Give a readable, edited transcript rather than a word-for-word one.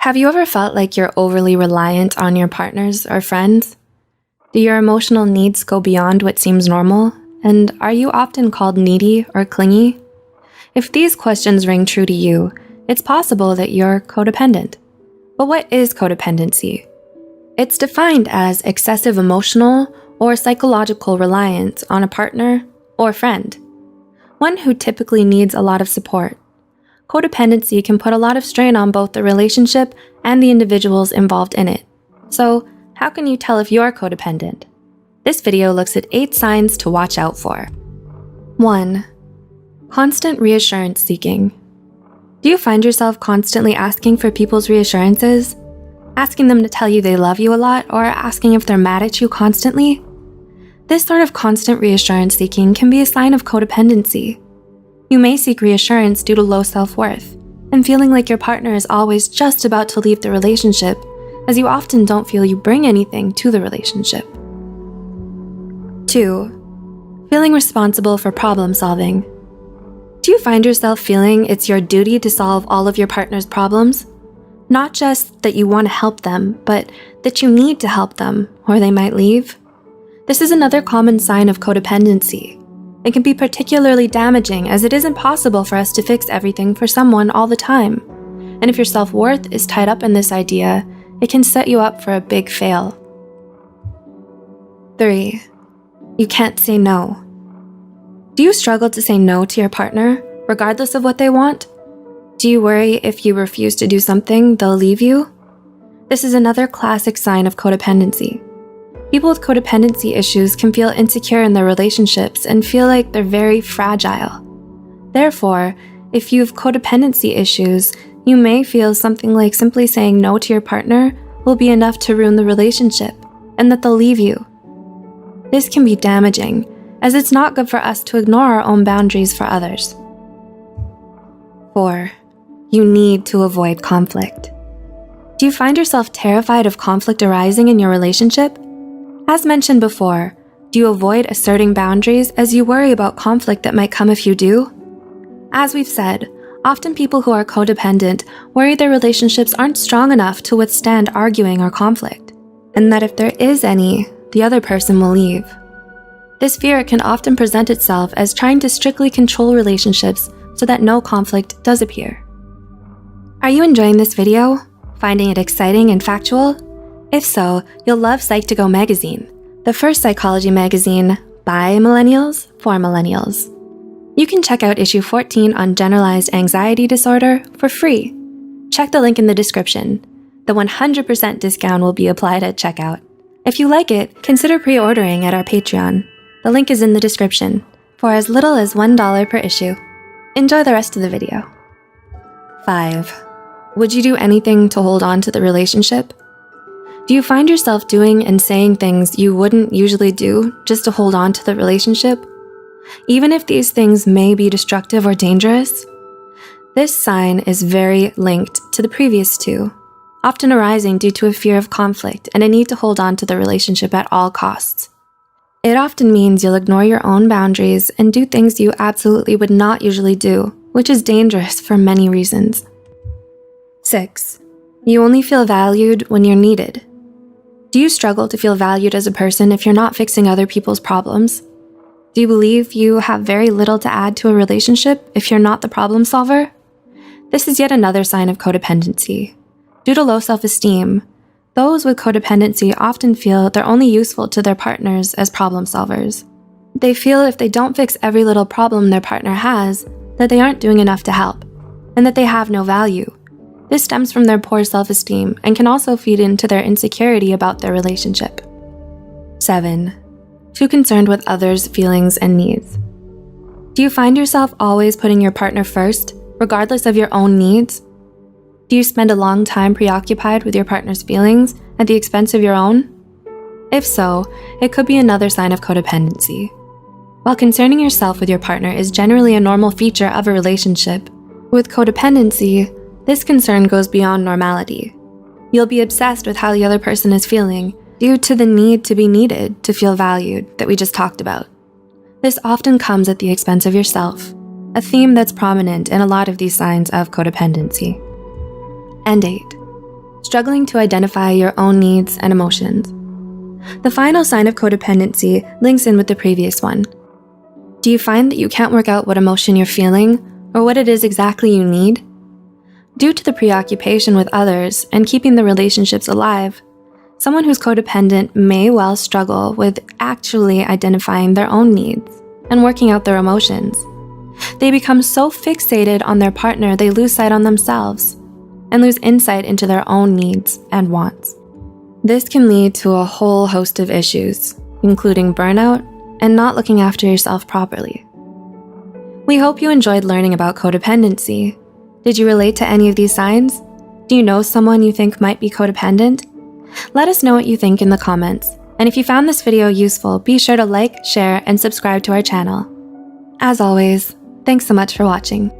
Have you ever felt like you're overly reliant on your partners or friends? Do your emotional needs go beyond what seems normal? And are you often called needy or clingy? If these questions ring true to you, it's possible that you're codependent. But what is codependency? It's defined as excessive emotional or psychological reliance on a partner or friend, one who typically needs a lot of support. Codependency can put a lot of strain on both the relationship and the individuals involved in it. So, how can you tell if you're codependent? This video looks at 8 signs to watch out for. 1. Constant reassurance seeking. Do you find yourself constantly asking for people's reassurances? Asking them to tell you they love you a lot, or asking if they're mad at you constantly? This sort of constant reassurance seeking can be a sign of codependency. You may seek reassurance due to low self-worth and feeling like your partner is always just about to leave the relationship, as you often don't feel you bring anything to the relationship. 2. Feeling responsible for problem solving. Do you find yourself feeling it's your duty to solve all of your partner's problems? Not just that you want to help them, but that you need to help them, or they might leave? This is another common sign of codependency. It can be particularly damaging as it isn't possible for us to fix everything for someone all the time. And if your self-worth is tied up in this idea, it can set you up for a big fail. 3. You can't say no. Do you struggle to say no to your partner, regardless of what they want? Do you worry if you refuse to do something, they'll leave you? This is another classic sign of codependency. People with codependency issues can feel insecure in their relationships and feel like they're very fragile. Therefore, if you have codependency issues, you may feel something like simply saying no to your partner will be enough to ruin the relationship, and that they'll leave you. This can be damaging, as it's not good for us to ignore our own boundaries for others. 4. You need to avoid conflict. Do you find yourself terrified of conflict arising in your relationship? As mentioned before, do you avoid asserting boundaries as you worry about conflict that might come if you do? As we've said, often people who are codependent worry their relationships aren't strong enough to withstand arguing or conflict, and that if there is any, the other person will leave. This fear can often present itself as trying to strictly control relationships so that no conflict does appear. Are you enjoying this video? Finding it exciting and factual? If so, you'll love Psych2Go magazine, the first psychology magazine by millennials for millennials. You can check out issue 14 on generalized anxiety disorder for free. Check the link in the description. The 100% discount will be applied at checkout. If you like it, consider pre-ordering at our Patreon. The link is in the description, for as little as $1 per issue. Enjoy the rest of the video. 5. Would you do anything to hold on to the relationship? Do you find yourself doing and saying things you wouldn't usually do just to hold on to the relationship? Even if these things may be destructive or dangerous? This sign is very linked to the previous 2, often arising due to a fear of conflict and a need to hold on to the relationship at all costs. It often means you'll ignore your own boundaries and do things you absolutely would not usually do, which is dangerous for many reasons. 6. You only feel valued when you're needed. Do you struggle to feel valued as a person if you're not fixing other people's problems? Do you believe you have very little to add to a relationship if you're not the problem solver? This is yet another sign of codependency. Due to low self-esteem, those with codependency often feel they're only useful to their partners as problem solvers. They feel if they don't fix every little problem their partner has, that they aren't doing enough to help, and that they have no value. This stems from their poor self-esteem and can also feed into their insecurity about their relationship. 7. Too concerned with others' feelings and needs. Do you find yourself always putting your partner first, regardless of your own needs? Do you spend a long time preoccupied with your partner's feelings at the expense of your own? If so, it could be another sign of codependency. While concerning yourself with your partner is generally a normal feature of a relationship, with codependency, this concern goes beyond normality. You'll be obsessed with how the other person is feeling due to the need to be needed to feel valued that we just talked about. This often comes at the expense of yourself, a theme that's prominent in a lot of these signs of codependency. And 8. struggling to identify your own needs and emotions. The final sign of codependency links in with the previous one. Do you find that you can't work out what emotion you're feeling or what it is exactly you need? Due to the preoccupation with others and keeping the relationships alive, someone who's codependent may well struggle with actually identifying their own needs and working out their emotions. They become so fixated on their partner they lose sight on themselves and lose insight into their own needs and wants. This can lead to a whole host of issues, including burnout and not looking after yourself properly. We hope you enjoyed learning about codependency. Did you relate to any of these signs? Do you know someone you think might be codependent? Let us know what you think in the comments. And if you found this video useful, be sure to like, share, and subscribe to our channel. As always, thanks so much for watching.